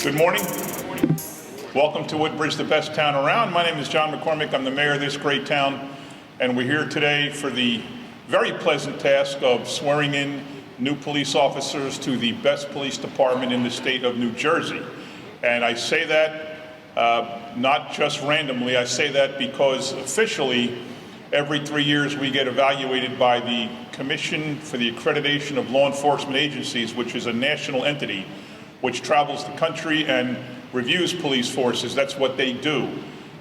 Good morning. Welcome to Woodbridge, the best town around. My name is John McCormick. I'm the mayor of this great town, and we're here today for the very pleasant task of swearing in new police officers to the best police department in the state of New Jersey. And I say that not just randomly. I say that because officially, every 3 years we get evaluated by the Commission for the Accreditation of Law Enforcement Agencies, which is a national entity which travels the country and reviews police forces. That's what they do.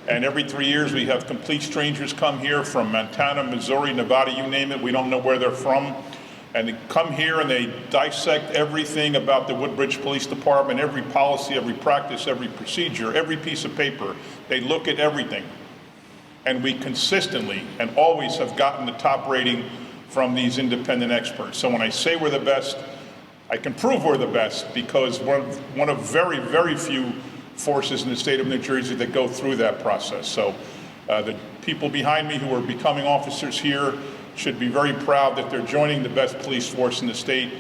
And every 3 years we have complete strangers come here from Montana, Missouri, Nevada, you name it. We don't know where they're from. And they come here and they dissect everything about the Woodbridge Police Department, every policy, every practice, every procedure, every piece of paper. They look at everything. And we consistently and always have gotten the top rating from these independent experts. So when I say we're the best, I can prove we're the best because we're one of very, very few forces in the state of New Jersey that go through that process. So the people behind me who are becoming officers here should be very proud that they're joining the best police force in the state.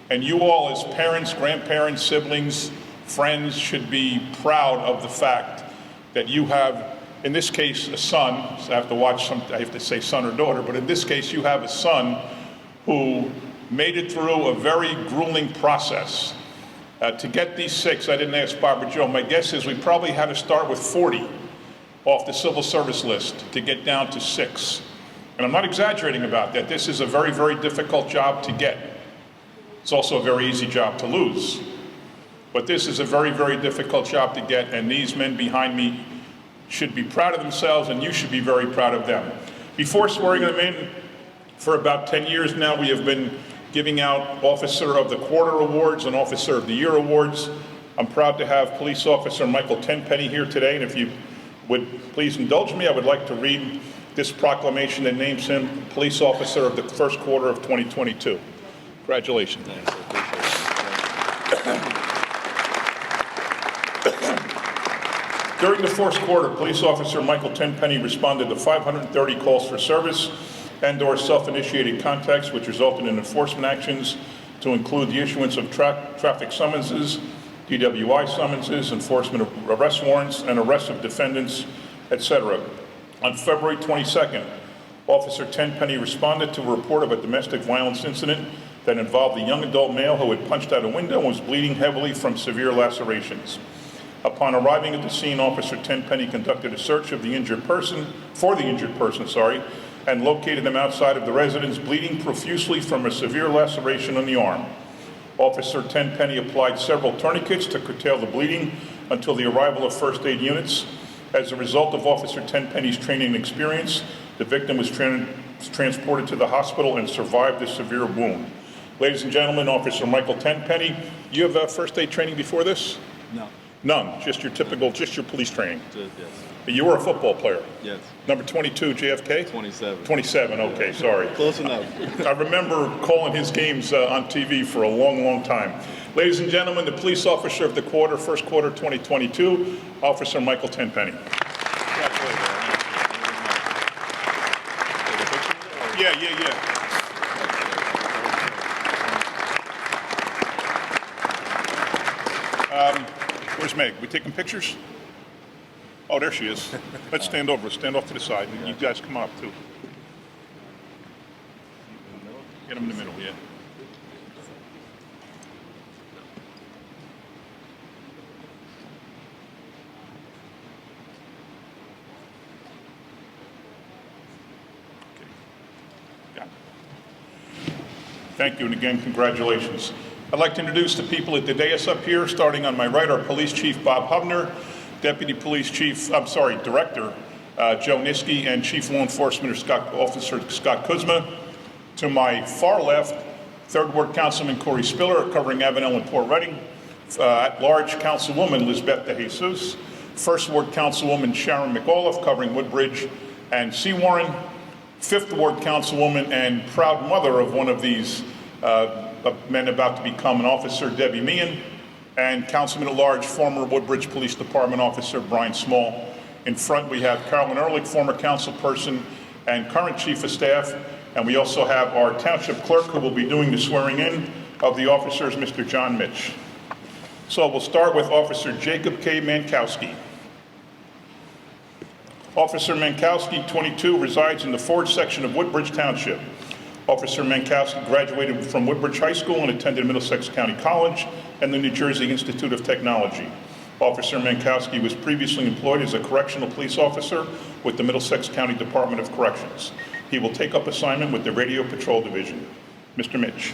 And you all as parents, grandparents, siblings, friends should be proud of the fact that you have, in this case, a son. So I have to say son or daughter, but in this case you have a son who made it through a very grueling process. To get these 6, I didn't ask Barbara Jo, my guess is we probably had to start with 40 off the civil service list to get down to 6. And I'm not exaggerating about that. This is a very, very difficult job to get. It's also a very easy job to lose. But this is a very, very difficult job to get, and these men behind me should be proud of themselves, and you should be very proud of them. Before swearing them in, for about 10 years now, we have been giving out Officer of the Quarter Awards and Officer of the Year Awards. I'm proud to have Police Officer Michael Tenpenny here today, and if you would please indulge me, I would like to read this proclamation that names him Police Officer of the first quarter of 2022. Congratulations. During the first quarter, Police Officer Michael Tenpenny responded to 530 calls for service and/or self-initiated contacts, which resulted in enforcement actions to include the issuance of traffic summonses, DWI summonses, enforcement of arrest warrants, and arrest of defendants, etc. On February 22nd, Officer Tenpenny responded to a report of a domestic violence incident that involved a young adult male who had punched out a window and was bleeding heavily from severe lacerations. Upon arriving at the scene, Officer Tenpenny conducted a search of the injured person, and located him outside of the residence, bleeding profusely from a severe laceration on the arm. Officer Tenpenny applied several tourniquets to curtail the bleeding until the arrival of first aid units. As a result of Officer Tenpenny's training and experience, the victim was transported to the hospital and survived the severe wound. Ladies and gentlemen, Officer Michael Tenpenny, you have first aid training before this? No. None, just your typical, just your police training. Yes. You were a football player? Yes. Number 22, JFK? 27. 27, okay, sorry. Close enough. I remember calling his games on TV for a long, long time. Ladies and gentlemen, the Police Officer of the Quarter, first quarter 2022, Officer Michael Tenpenny. Yeah. Where's Meg? We taking pictures? Oh, there she is. Let's stand over. Stand off to the side. You guys come up, too. Get them in the middle, yeah. Okay. Got it. Thank you, and again, congratulations. I'd like to introduce the people at the dais up here. Starting on my right, our Police Chief Bob Hubner, Deputy Police Director Joe Niski, and Chief Law Enforcement Officer Scott Kuzma. To my far left, 3rd Ward Councilman Corey Spiller, covering Avenel and Port Reading. At-large Councilwoman Lisbeth De Jesus. 1st Ward Councilwoman Sharon McAuliffe, covering Woodbridge and Seawarren. 5th Ward Councilwoman and proud mother of one of these men about to become an officer, Debbie Meehan. And Councilman at Large, former Woodbridge Police Department Officer Brian Small. In front, we have Carolyn Ehrlich, former councilperson and current Chief of Staff. And we also have our Township Clerk, who will be doing the swearing in of the officers, Mr. John Mitch. So we'll start with Officer Jacob K. Mankowski. Officer Mankowski, 22, resides in the Ford section of Woodbridge Township. Officer Mankowski graduated from Woodbridge High School and attended Middlesex County College and the New Jersey Institute of Technology. Officer Mankowski was previously employed as a correctional police officer with the Middlesex County Department of Corrections. He will take up assignment with the Radio Patrol Division. Mr. Mitch.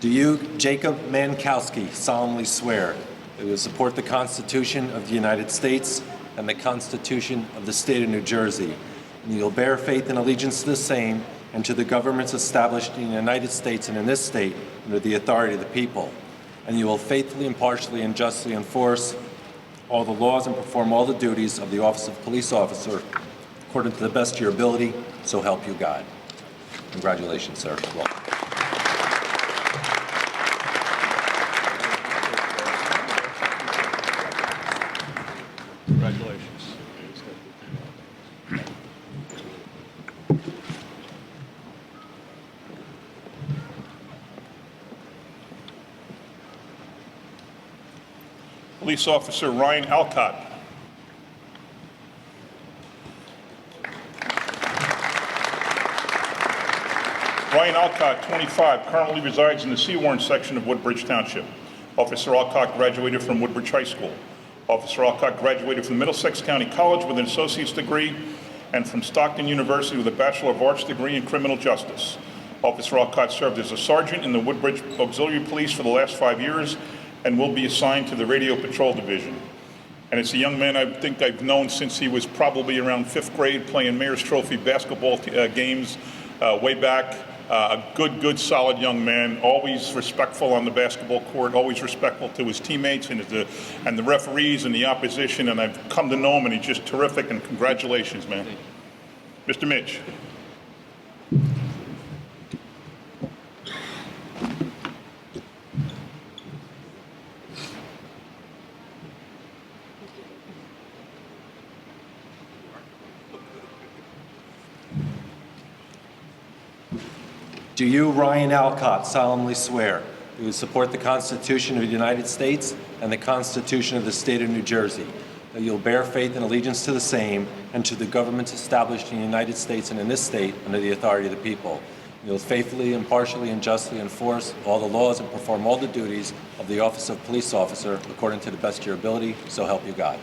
Do you, Jacob Mankowski, solemnly swear that you will support the Constitution of the United States and the Constitution of the State of New Jersey, and you will bear faith and allegiance to the same and to the governments established in the United States and in this state under the authority of the people, and you will faithfully, impartially, and justly enforce all the laws and perform all the duties of the office of police officer according to the best of your ability, so help you God. Congratulations, sir. Welcome. Congratulations. Police Officer Ryan Alcott. Ryan Alcott, 25, currently resides in the Seawarren section of Woodbridge Township. Officer Alcott graduated from Woodbridge High School. Officer Alcott graduated from Middlesex County College with an associate's degree and from Stockton University with a Bachelor of Arts degree in criminal justice. Officer Alcott served as a sergeant in the Woodbridge Auxiliary Police for the last 5 years and will be assigned to the Radio Patrol Division. And it's a young man I think I've known since he was probably around 5th grade playing Mayor's Trophy basketball games way back. A good, solid young man, always respectful on the basketball court, always respectful to his teammates and the referees and the opposition, and I've come to know him, and he's just terrific, and congratulations, man. Mr. Mitch. Do you, Ryan Alcott, solemnly swear that you will support the Constitution of the United States and the Constitution of the State of New Jersey, that you will bear faith and allegiance to the same and to the governments established in the United States and in this state under the authority of the people, and you will faithfully, impartially, and justly enforce all the laws and perform all the duties of the office of police officer according to the best of your ability, so help you God.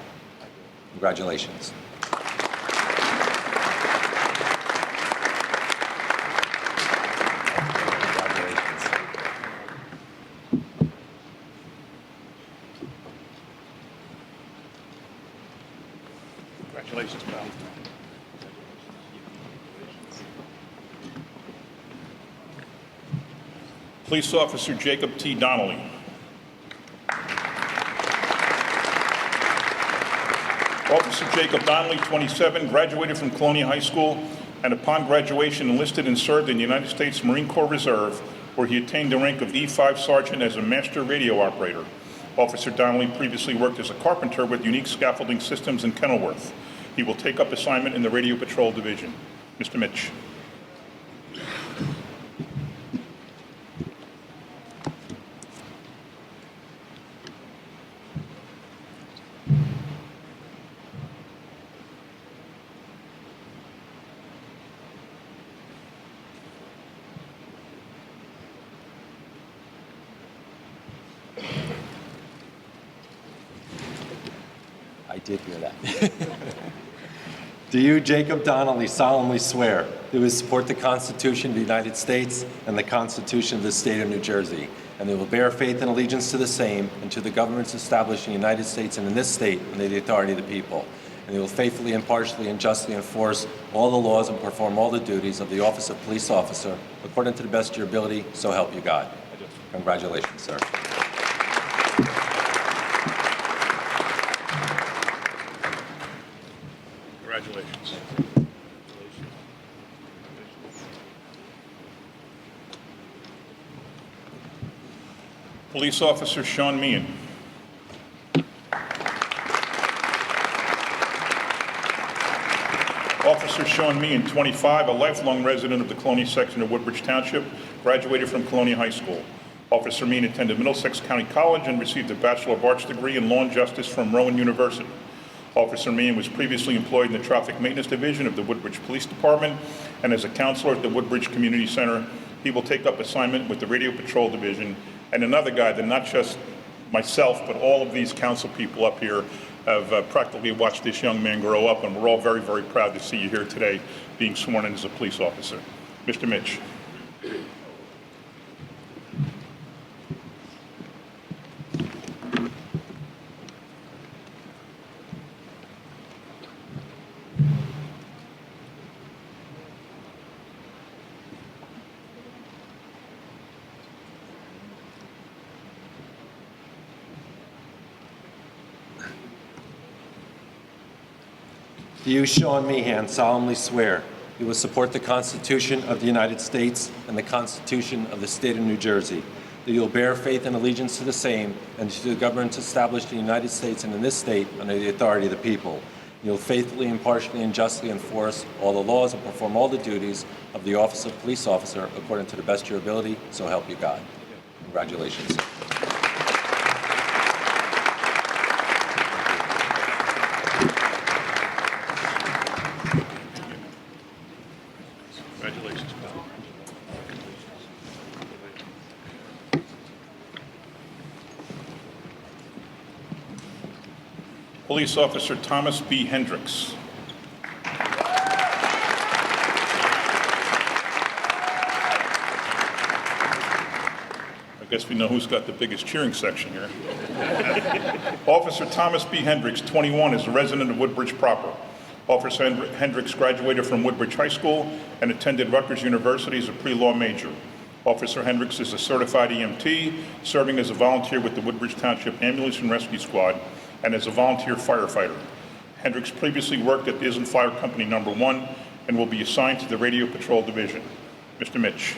Congratulations. Congratulations, pal. Police Officer Jacob T. Donnelly. Officer Jacob Donnelly, 27, graduated from Colonia High School and upon graduation enlisted and served in the United States Marine Corps Reserve, where he attained the rank of E5 Sergeant as a master radio operator. Officer Donnelly previously worked as a carpenter with Unique Scaffolding Systems in Kenilworth. He will take up assignment in the Radio Patrol Division. Mr. Mitch. I did hear that. Do you, Jacob Donnelly, solemnly swear that you will support the Constitution of the United States and the Constitution of the State of New Jersey, and that you will bear faith and allegiance to the same and to the governments established in the United States and in this state under the authority of the people, and you will faithfully, impartially, and justly enforce all the laws and perform all the duties of the office of police officer according to the best of your ability, so help you God. Congratulations, sir. Congratulations. Police Officer Sean Meehan. Officer Sean Meehan, 25, a lifelong resident of the Colonia section of Woodbridge Township, graduated from Colonia High School. Officer Meehan attended Middlesex County College and received a Bachelor of Arts degree in Law and Justice from Rowan University. Officer Meehan was previously employed in the Traffic Maintenance Division of the Woodbridge Police Department, and as a counselor at the Woodbridge Community Center, he will take up assignment with the Radio Patrol Division. And another guy that not just myself, but all of these council people up here have practically watched this young man grow up, and we're all very, very proud to see you here today being sworn in as a police officer. Mr. Mitch. Do you, Sean Meehan, solemnly swear you will support the Constitution of the United States and the Constitution of the State of New Jersey, that you will bear faith and allegiance to the same and to the governments established in the United States and in this state under the authority of the people? You will faithfully, impartially, and justly enforce all the laws and perform all the duties of the office of police officer according to the best of your ability, so help you God. Congratulations. Congratulations, pal. Police Officer Thomas B. Hendricks. I guess we know who's got the biggest cheering section here. Officer Thomas B. Hendricks, 21, is a resident of Woodbridge proper. Officer Hendricks graduated from Woodbridge High School and attended Rutgers University as a pre-law major. Officer Hendricks is a certified EMT, serving as a volunteer with the Woodbridge Township Ambulance and Rescue Squad and as a volunteer firefighter. Hendricks previously worked at the Island Fire Company No. 1 and will be assigned to the Radio Patrol Division. Mr. Mitch.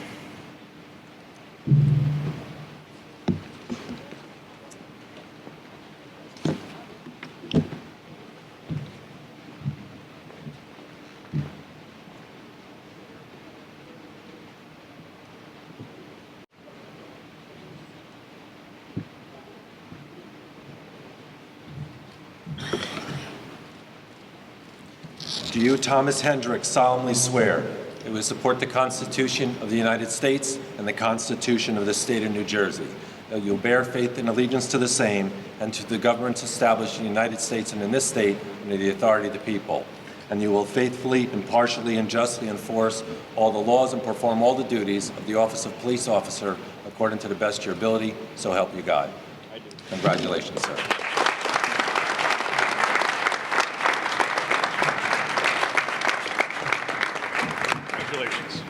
Do you, Thomas Hendricks, solemnly swear that you will support the Constitution of the United States and the Constitution of the State of New Jersey, that you will bear faith and allegiance to the same and to the governments established in the United States and in this state under the authority of the people, and you will faithfully, impartially, and justly enforce all the laws and perform all the duties of the office of police officer according to the best of your ability, so help you God? I do. Congratulations, sir. Congratulations.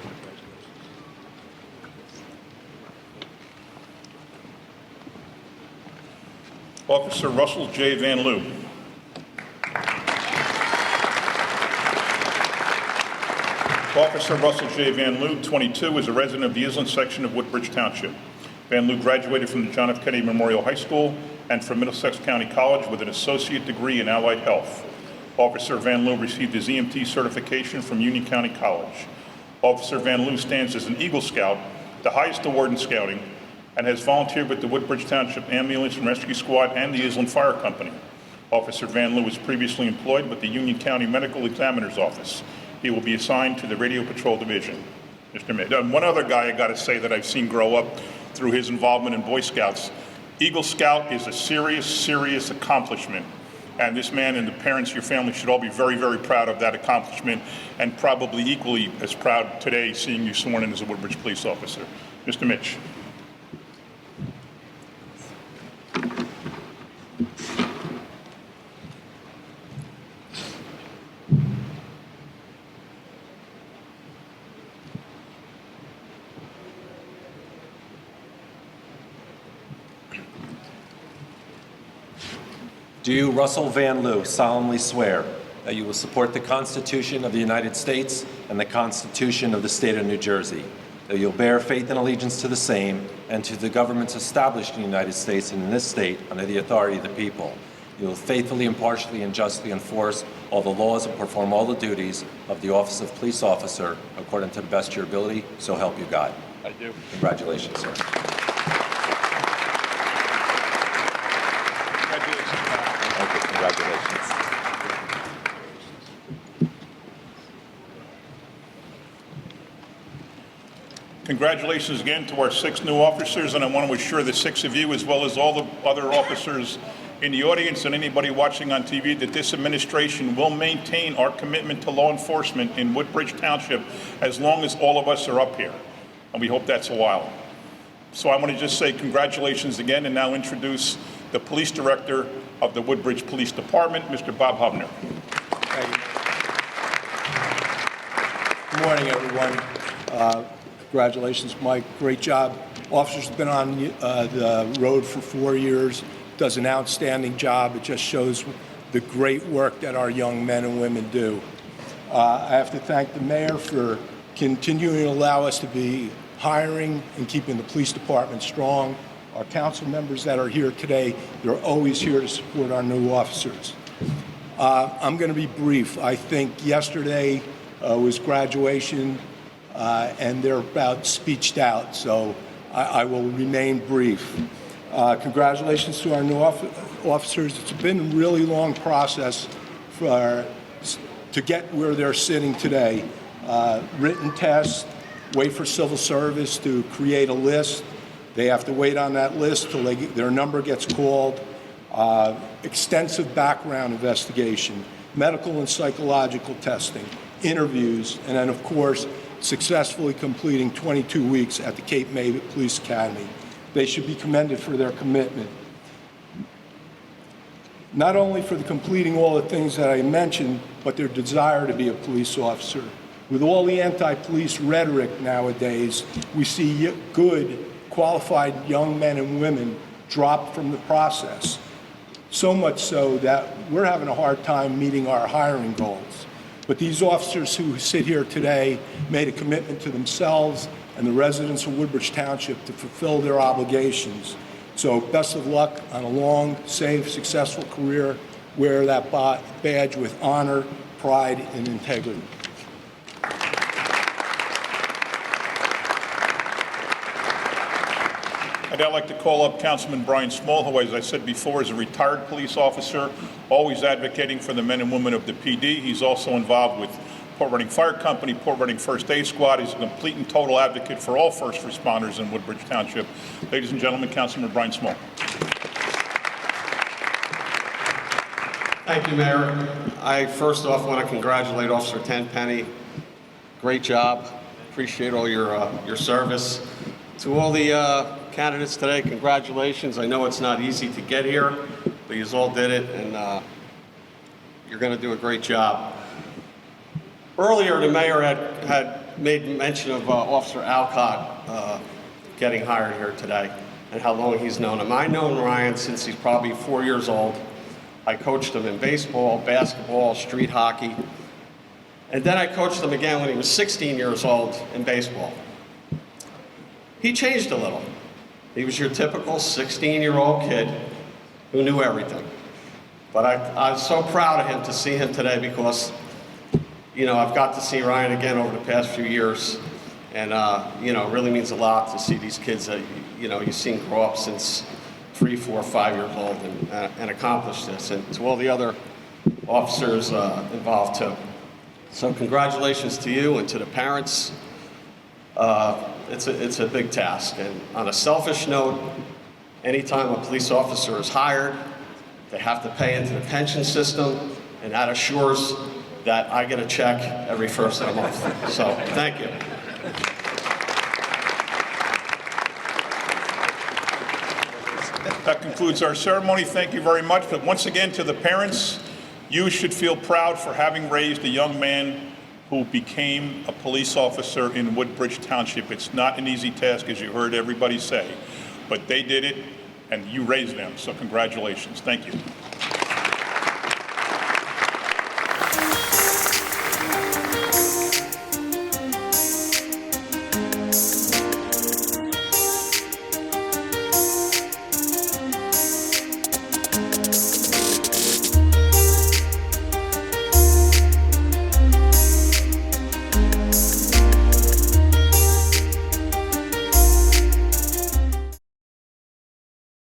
Officer Russell J. Van Loo. Officer Russell J. Van Loo, 22, is a resident of the Island section of Woodbridge Township. Van Loo graduated from the John F. Kennedy Memorial High School and from Middlesex County College with an associate degree in allied health. Officer Van Loo received his EMT certification from Union County College. Officer Van Loo stands as an Eagle Scout, the highest award in scouting, and has volunteered with the Woodbridge Township Ambulance and Rescue Squad and the Island Fire Company. Officer Van Loo was previously employed with the Union County Medical Examiner's Office. He will be assigned to the Radio Patrol Division. Mr. Mitt. One other guy I got to say that I've seen grow up through his involvement in Boy Scouts. Eagle Scout is a serious, serious accomplishment. And this man and the parents, your family, should all be very, very proud of that accomplishment, and probably equally as proud today seeing you sworn in as a Woodbridge police officer. Mr. Mitch. Do you, Russell Van Loo, solemnly swear that you will support the Constitution of the United States and the Constitution of the State of New Jersey, that you'll bear faith and allegiance to the same and to the governments established in the United States and in this state under the authority of the people. You will faithfully, impartially, and justly enforce all the laws and perform all the duties of the office of police officer according to the best of your ability, so help you God. I do. Congratulations, sir. Thank you. Congratulations. Congratulations again to our 6 new officers, and I want to assure the 6 of you, as well as all the other officers in the audience and anybody watching on TV, that this administration will maintain our commitment to law enforcement in Woodbridge Township as long as all of us are up here, and we hope that's a while. So I want to just say congratulations again, and now introduce the Police Director of the Woodbridge Police Department, Mr. Bob Hubner. Good morning, everyone. Congratulations, Mike. Great job. Officers have been on the road for 4 years, does an outstanding job. It just shows the great work that our young men and women do. I have to thank the mayor for continuing to allow us to be hiring and keeping the police department strong. Our council members that are here today, they're always here to support our new officers. I'm going to be brief. I think yesterday was graduation, and they're about speeched out, so I will remain brief. Congratulations to our new officers. It's been a really long process to get where they're sitting today. Written tests, wait for civil service to create a list. They have to wait on that list till their number gets called. Extensive background investigation, medical and psychological testing, interviews, and then, of course, successfully completing 22 weeks at the Cape May Police Academy. They should be commended for their commitment. Not only for completing all the things that I mentioned, but their desire to be a police officer. With all the anti-police rhetoric nowadays, we see good, qualified young men and women drop from the process. So much so that we're having a hard time meeting our hiring goals. But these officers who sit here today made a commitment to themselves and the residents of Woodbridge Township to fulfill their obligations. So best of luck on a long, safe, successful career. Wear that badge with honor, pride, and integrity. I'd now like to call up Councilman Brian Small, who, as I said before, is a retired police officer, always advocating for the men and women of the PD. He's also involved with Port Reading Fire Company, Port Reading First Aid Squad. He's a complete and total advocate for all first responders in Woodbridge Township. Ladies and gentlemen, Councilman Brian Small. Thank you, Mayor. I first off want to congratulate Officer Tenpenny. Great job. Appreciate all your service. To all the candidates today, congratulations. I know it's not easy to get here, but you all did it, and you're going to do a great job. Earlier, the mayor had made mention of Officer Alcott getting hired here today and how long he's known him. I've known Ryan since he's probably 4 years old. I coached him in baseball, basketball, street hockey, and then I coached him again when he was 16 years old in baseball. He changed a little. He was your typical 16-year-old kid who knew everything. But I'm so proud of him to see him today because, you know, I've got to see Ryan again over the past few years. And, you know, it really means a lot to see these kids that, you know, you've seen grow up since 3, 4, 5 years old and accomplish this. And to all the other officers involved, too. So congratulations to you and to the parents. It's a big task. And on a selfish note, anytime a police officer is hired, they have to pay into the pension system, and that assures that I get a check every first of the month. So, thank you. That concludes our ceremony. Thank you very much. But once again, to the parents, you should feel proud for having raised a young man who became a police officer in Woodbridge Township. It's not an easy task, as you heard everybody say, but they did it, and you raised them, so congratulations. Thank you.